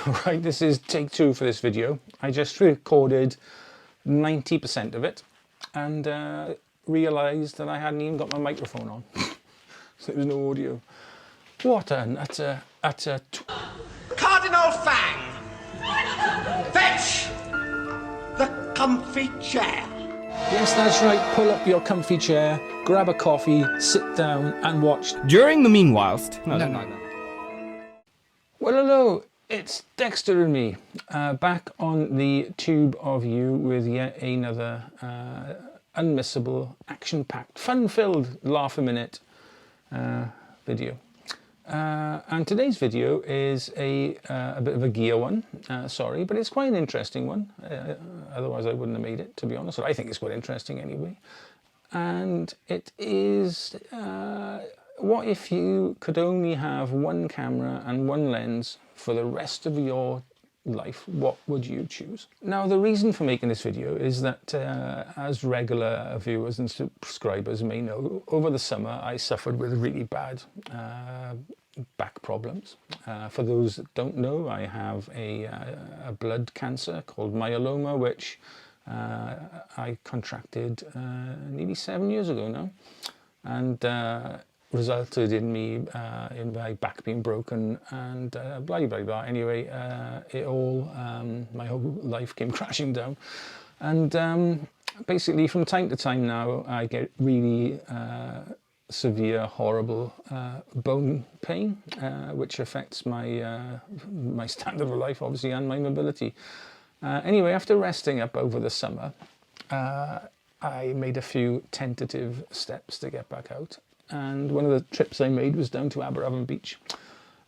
Right, this is take two for this video. I just recorded 90% of it and realised that I hadn't even got my microphone on. So there was no audio. What an utter Cardinal Fang! Fetch the comfy chair. Yes, that's right. Pull up your comfy chair, grab a coffee, sit down and watch. During the meanwhilest... No. Well, hello, it's Dexter and me, back on the tube of you with yet another unmissable, action-packed, fun-filled, laugh-a-minute video. And today's video is a bit of a gear one, sorry, but it's quite an interesting one. Otherwise I wouldn't have made it, to be honest. I think it's quite interesting anyway. And it is, what if you could only have one camera and one lens for the rest of your life? What would you choose? Now, the reason for making this video is that as regular viewers and subscribers may know, over the summer I suffered with really bad back problems. For those that don't know, I have a blood cancer called myeloma, which I contracted nearly 7 years ago now, and resulted in me in my back being broken and blah blah blah. Anyway, it all my whole life came crashing down, and basically from time to time now I get really severe, horrible bone pain, which affects my my standard of life, obviously, and my mobility. Anyway, after resting up over the summer, I made a few tentative steps to get back out. And one of the trips I made was down to Aberavon Beach.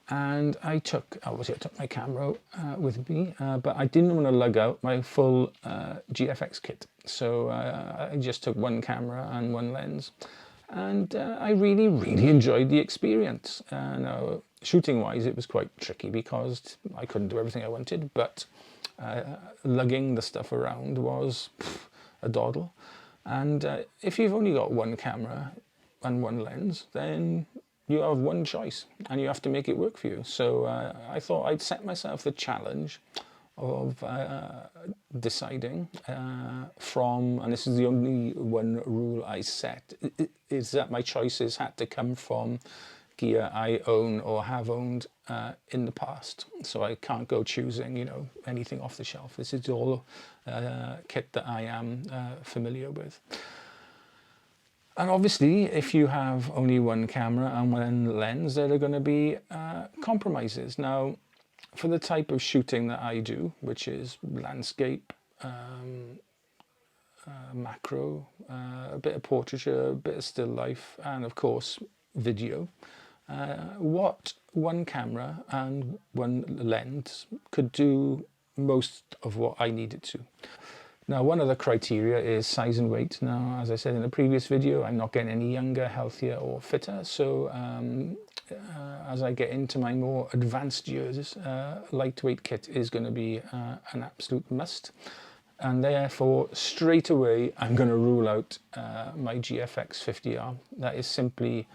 And obviously I took my camera with me, but I didn't want to lug out my full GFX kit. So I just took one camera and one lens. And I really enjoyed the experience. Now, shooting wise, it was quite tricky because I couldn't do everything I wanted, but lugging the stuff around was a doddle. And if you've only got one camera and one lens, then you have one choice and you have to make it work for you. So I thought I'd set myself the challenge of deciding from, and this is the only one rule I set, is that my choices had to come from gear I own or have owned in the past. So I can't go choosing, you know, anything off the shelf. This is all kit that I am familiar with. And obviously, if you have only one camera and one lens, there are going to be compromises. Now, for the type of shooting that I do, which is landscape, macro, a bit of portraiture, a bit of still life, and of course, video, what one camera and one lens could do most of what I needed to. Now, one of the criteria is size and weight. Now, as I said in the previous video, I'm not getting any younger, healthier or fitter. So as I get into my more advanced years, lightweight kit is going to be an absolute must. And therefore, straight away, I'm going to rule out my GFX 50R. That is simply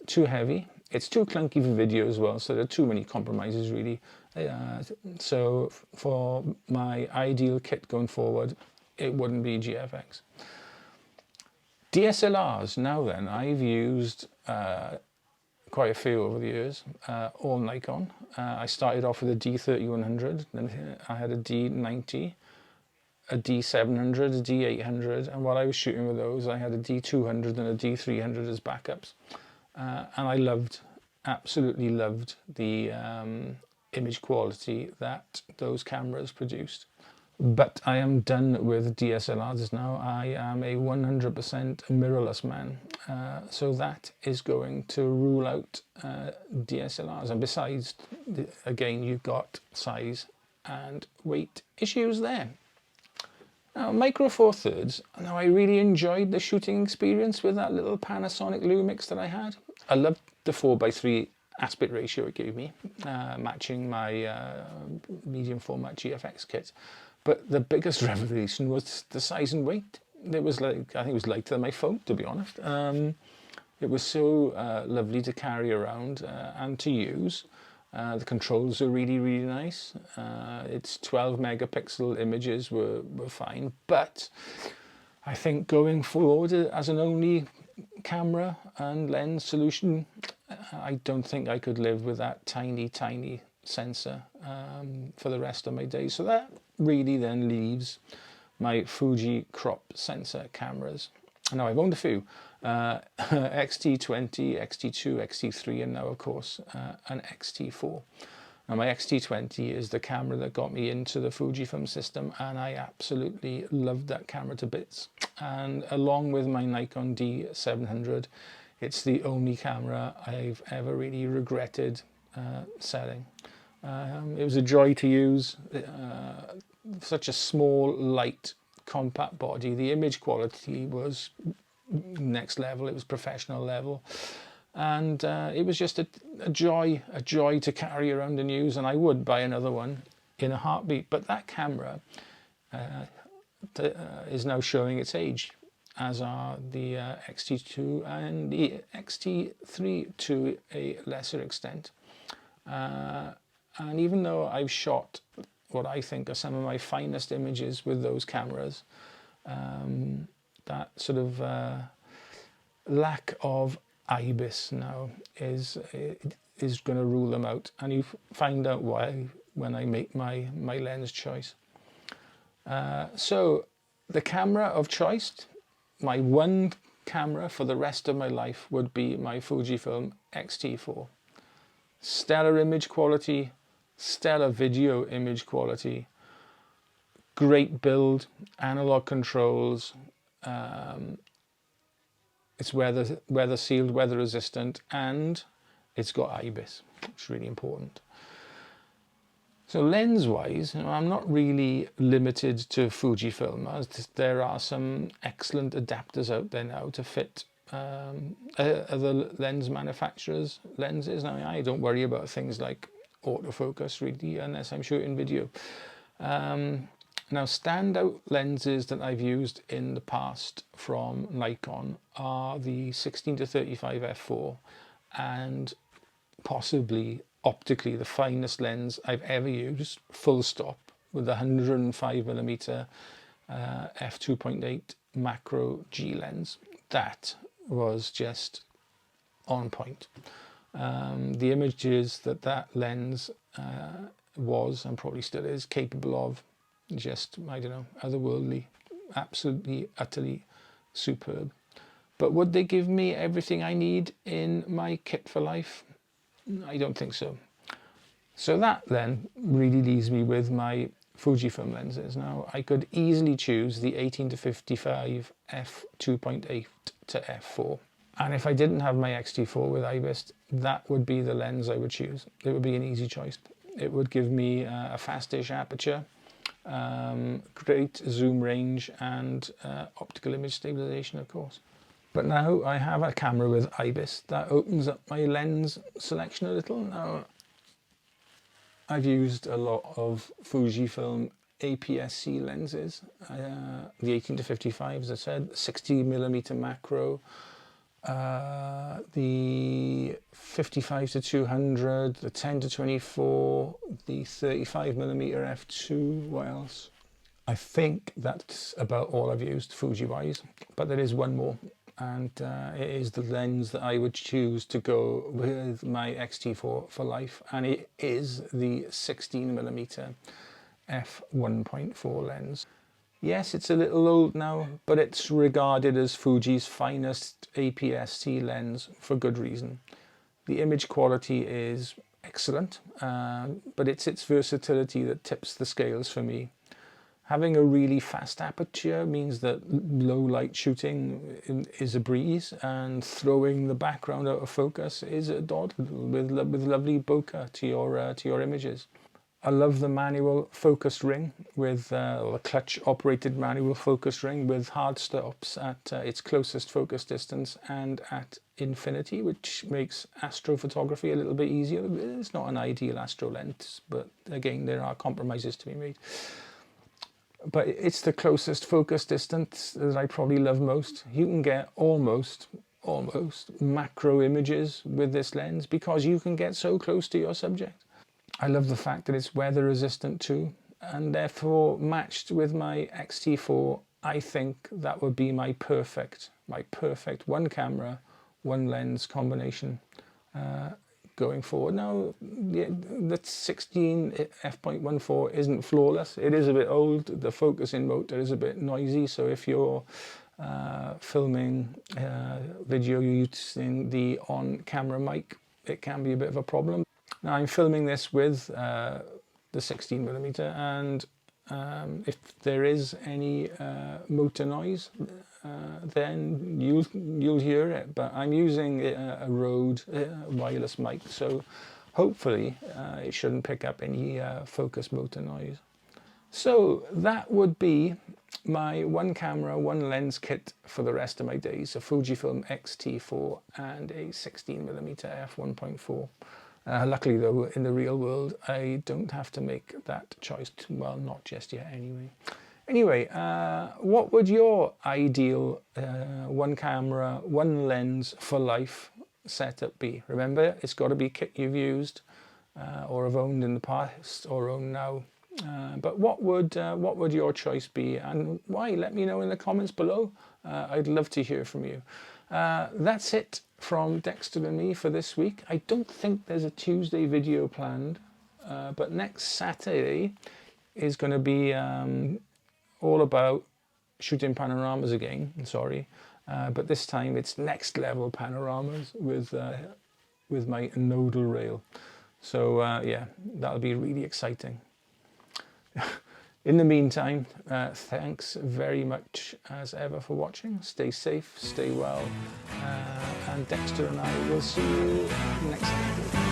too heavy. It's too clunky for video as well, so there are too many compromises really. So for my ideal kit going forward, it wouldn't be GFX. DSLRs, now then, I've used quite a few over the years, all Nikon. I started off with a D3100, then I had a D90, a D700, a D800, and while I was shooting with those, I had a D200 and a D300 as backups. And I absolutely loved the image quality that those cameras produced. But I am done with DSLRs now. I am a 100% mirrorless man. So that is going to rule out DSLRs. And besides, again, you've got size and weight issues there. Now, Micro Four Thirds. Now, I really enjoyed the shooting experience with that little Panasonic Lumix that I had. I loved the 4:3 aspect ratio it gave me, matching my medium format GFX kit. But the biggest revelation was the size and weight. It was like, I think it was lighter than my phone, to be honest. It was so lovely to carry around and to use. The controls are really, really nice. Its 12 megapixel images were fine, but I think going forward as an only camera and lens solution, I don't think I could live with that tiny sensor for the rest of my days. So that really then leaves my Fuji crop sensor cameras. Now I've owned a few, X-T20, X-T2, X-T3, and now of course an X-T4. Now my X-T20 is the camera that got me into the Fujifilm system, and I absolutely loved that camera to bits. And along with my Nikon D700, it's the only camera I've ever really regretted selling. It was a joy to use, such a small, light, compact body. The image quality was next level, it was professional level, and it was just a joy to carry around and use, and I would buy another one in a heartbeat. But that camera is now showing its age, as are the X-T2 and the X-T3 to a lesser extent. And even though I've shot what I think are some of my finest images with those cameras, that sort of lack of IBIS now is going to rule them out, and you find out why when I make my lens choice. So the camera of choice, my one camera for the rest of my life, would be my Fujifilm X-T4. Stellar image quality, stellar video image quality, great build, analog controls, it's weather sealed, weather resistant, and it's got IBIS, which is really important. So lens wise, I'm not really limited to Fujifilm, as there are some excellent adapters out there now to fit other lens manufacturers' lenses. Now I don't worry about things like autofocus really unless I'm shooting video. Now standout lenses that I've used in the past from Nikon are the 16-35 f4 and possibly optically the finest lens I've ever used, full stop, with the 105mm f2.8 macro G lens. That was just on point. The images that lens was, and probably still is, capable of, just, I don't know, otherworldly, absolutely, utterly superb. But would they give me everything I need in my kit for life? I don't think so. So that then really leaves me with my Fujifilm lenses. Now I could easily choose the 18-55 f2.8 to f4. And if I didn't have my X-T4 with IBIS, that would be the lens I would choose. It would be an easy choice. It would give me a fast-ish aperture, great zoom range, and optical image stabilization, of course. But now I have a camera with IBIS. That opens up my lens selection a little. Now, I've used a lot of Fujifilm APS-C lenses. The 18-55, as I said, 60mm macro, the 55-200, the 10-24, the 35mm f2. What else? I think that's about all I've used Fuji-wise, but there is one more, and it is the lens that I would choose to go with my X-T4 for life, and it is the 16mm f1.4 lens. Yes, it's a little old now, but it's regarded as Fuji's finest APS-C lens for good reason. The image quality is excellent, but it's its versatility that tips the scales for me. Having a really fast aperture means that low light shooting is a breeze, and throwing the background out of focus is a dawdle with lovely bokeh to your images. I love the manual focus ring with the clutch operated manual focus ring with hard stops at its closest focus distance and at infinity, which makes astrophotography a little bit easier. It's not an ideal astro lens, but again, there are compromises to be made. But it's the closest focus distance that I probably love most. You can get almost almost macro images with this lens because you can get so close to your subject. I love the fact that it's weather resistant too, and therefore matched with my X-T4, I think that would be my perfect one camera, one lens combination going forward. Now, the 16 f.14 isn't flawless. It is a bit old. The focusing motor is a bit noisy. So if you're filming video using the on-camera mic, it can be a bit of a problem. Now I'm filming this with the 16mm, and if there is any motor noise, then you'll hear it. But I'm using a Rode wireless mic, so hopefully it shouldn't pick up any focus motor noise. So that would be my one camera, one lens kit for the rest of my days: a Fujifilm X-T4 and a 16mm f1.4. Luckily though, in the real world, I don't have to make that choice. Well, not just yet anyway. Anyway, what would your ideal one camera, one lens for life setup be? Remember, it's got to be kit you've used or have owned in the past or own now. But what would your choice be, and why? Let me know in the comments below. I'd love to hear from you. That's it from Dexter and me for this week. I don't think there's a Tuesday video planned, but next Saturday is going to be all about shooting panoramas again. Sorry, but this time it's next level panoramas with my nodal rail. So yeah, that'll be really exciting. In the meantime, thanks very much as ever for watching. Stay safe, stay well, and Dexter and I will see you next time.